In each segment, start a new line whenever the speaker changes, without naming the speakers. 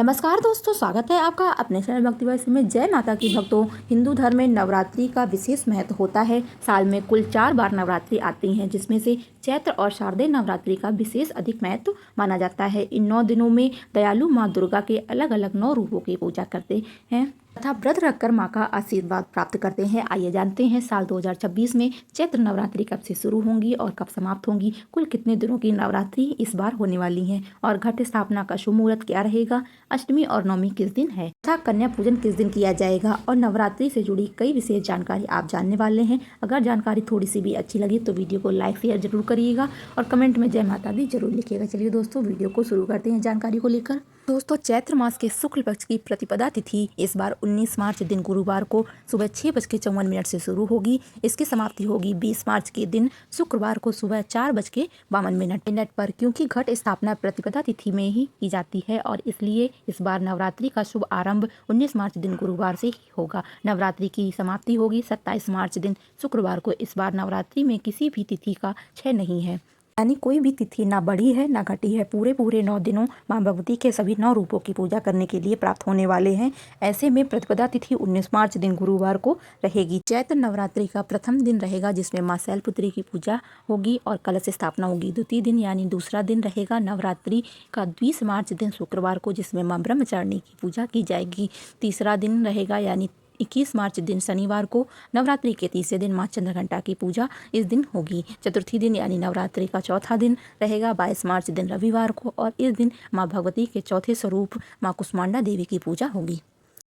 नमस्कार दोस्तों, स्वागत है आपका अपने चैनल भक्ति वैसे में। जय माता की भक्तों, हिंदू धर्म में नवरात्रि का विशेष महत्व होता है। साल में कुल 4 बार नवरात्रि आती हैं, जिसमें से चैत्र और शारदीय नवरात्रि का विशेष अधिक महत्व माना जाता है। इन 9 दिनों में दयालु माँ दुर्गा के अलग अलग 9 रूपों की पूजा करते हैं तथा व्रत रखकर माँ का आशीर्वाद प्राप्त करते हैं। आइए जानते हैं साल 2026 में चैत्र नवरात्रि कब से शुरू होंगी और कब समाप्त होंगी। कुल कितने दिनों की नवरात्रि इस बार होने वाली है और घट स्थापना का शुभ मुहूर्त क्या रहेगा, अष्टमी और नवमी किस दिन है तथा कन्या पूजन किस दिन किया जाएगा और नवरात्रि से जुड़ी कई विशेष जानकारी आप जानने वाले हैं। अगर जानकारी थोड़ी सी भी अच्छी लगी तो वीडियो को लाइक शेयर जरूर करिएगा और कमेंट में जय माता दी जरूर लिखिएगा। चलिए दोस्तों, वीडियो को शुरू करते हैं जानकारी को लेकर। दोस्तों, चैत्र मास के शुक्ल पक्ष की प्रतिपदा तिथि इस बार 19 मार्च दिन गुरुवार को सुबह 6:54 से शुरू होगी। इसकी समाप्ति होगी 20 मार्च के दिन शुक्रवार को सुबह 4:52 पर। क्योंकि घट स्थापना प्रतिपदा तिथि में ही की जाती है और इसलिए इस बार नवरात्रि का शुभ आरंभ 19 मार्च दिन गुरुवार से ही होगा। नवरात्रि की समाप्ति होगी 27 मार्च दिन शुक्रवार को। इस बार नवरात्रि में किसी भी तिथि का क्षय नहीं है, यानी कोई भी तिथि ना बढ़ी है ना घटी है। पूरे 9 दिनों मां भगवती के सभी 9 रूपों की पूजा करने के लिए प्राप्त होने वाले हैं। ऐसे में प्रतिपदा तिथि 19 मार्च दिन गुरुवार को रहेगी। चैत्र नवरात्रि का प्रथम दिन रहेगा, जिसमें मां शैलपुत्री की पूजा होगी और कलश स्थापना होगी। द्वितीय दिन यानी दूसरा दिन रहेगा नवरात्रि का 20 मार्च दिन शुक्रवार को, जिसमें मां ब्रह्मचारिणी की पूजा की जाएगी। तीसरा दिन रहेगा यानी 21 मार्च दिन शनिवार को। नवरात्रि के तीसरे दिन मां चंद्रघंटा की पूजा इस दिन होगी। चतुर्थी दिन यानी नवरात्रि का चौथा दिन रहेगा 22 मार्च दिन रविवार को और इस दिन मां भगवती के चौथे स्वरूप मां कुष्मांडा देवी की पूजा होगी।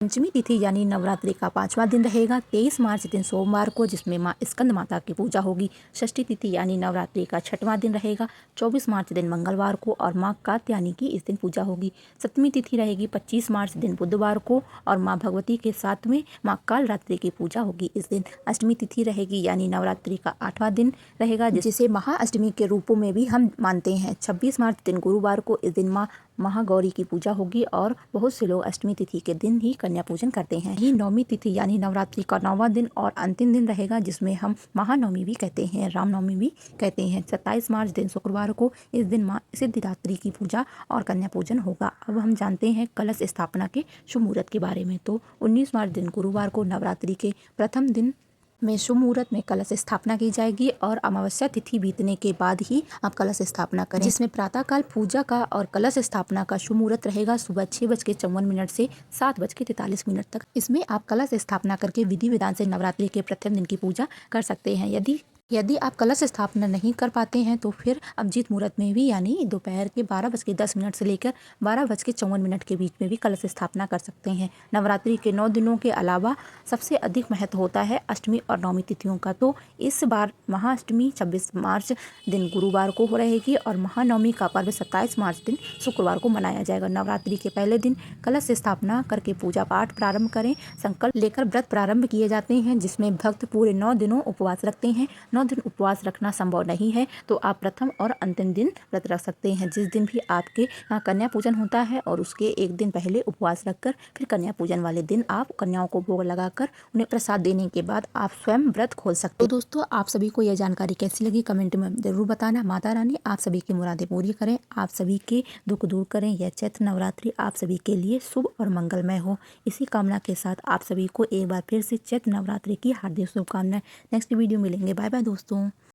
पंचमी तिथि यानी नवरात्रि का 5वां दिन रहेगा 23 मार्च दिन सोमवार को, जिसमें मां स्कंद माता की पूजा होगी। षष्ठी तिथि यानी नवरात्रि का 6वां दिन रहेगा 24 मार्च दिन मंगलवार को और मां कात्यायनी की इस दिन पूजा होगी। सप्तमी तिथि रहेगी 25 मार्च दिन बुधवार को और मां भगवती के 7वें मां कालरात्रि की पूजा होगी इस दिन। अष्टमी तिथि रहेगी यानी नवरात्रि का 8वां दिन रहेगा, जिसे महाअष्टमी के रूपों में भी हम मानते हैं। 26 मार्च दिन गुरुवार को इस दिन मां महागौरी की पूजा होगी और बहुत से लोग अष्टमी तिथि के दिन ही कन्या पूजन करते हैं। ये नवमी तिथि यानी नवरात्रि का 9वां दिन और अंतिम दिन रहेगा, जिसमें हम महानवमी भी कहते हैं, रामनवमी भी कहते हैं। 27 मार्च दिन शुक्रवार को इस दिन मां सिद्धिदात्री की पूजा और कन्या पूजन होगा। अब हम जानते हैं कलश स्थापना के शुभ मुहूर्त के बारे में। तो 19 मार्च दिन गुरुवार को नवरात्रि के प्रथम दिन में शुभ मुहूर्त में कलश स्थापना की जाएगी और अमावस्या तिथि बीतने के बाद ही आप कलश स्थापना करें, जिसमें प्रातःकाल पूजा का और कलश स्थापना का शुभ मुहूर्त रहेगा सुबह 6:54 से 7:43 तक। इसमें आप कलश स्थापना करके विधि विधान से नवरात्रि के प्रथम दिन की पूजा कर सकते हैं। यदि आप कलश स्थापना नहीं कर पाते हैं तो फिर अभिजीत मुहूर्त में भी यानी दोपहर के 12:10 से लेकर 12:54 के बीच में भी कलश स्थापना कर सकते हैं। नवरात्रि के 9 दिनों के अलावा सबसे अधिक महत्व होता है अष्टमी और नवमी तिथियों का। तो इस बार महाअष्टमी 26 मार्च दिन गुरुवार को हो रहेगी और महानवमी का पर्व 27 मार्च दिन शुक्रवार को मनाया जाएगा। नवरात्रि के पहले दिन कलश स्थापना करके पूजा पाठ प्रारंभ करें। संकल्प लेकर व्रत प्रारंभ किए जाते हैं, जिसमें भक्त पूरे 9 दिनों उपवास रखते हैं। 9 दिन उपवास रखना संभव नहीं है तो आप प्रथम और अंतिम दिन व्रत रख सकते हैं। जिस दिन भी आपके यहाँ कन्या पूजन होता है और उसके एक दिन पहले उपवास रखकर फिर कन्या पूजन वाले दिन आप कन्याओं को भोग लगाकर उन्हें प्रसाद देने के बाद आप स्वयं व्रत खोल सकते हैं। तो दोस्तों, आप सभी को यह जानकारी कैसी लगी कमेंट में जरूर बताना। माता रानी आप सभी की मुरादें पूरी करें, आप सभी के दुख दूर करें। यह चैत्र नवरात्रि आप सभी के लिए शुभ और मंगलमय हो। इसी कामना के साथ आप सभी को एक बार फिर से चैत्र नवरात्रि की हार्दिक शुभकामनाएं। नेक्स्ट वीडियो मिलेंगे। बाय बाय दोस्तों।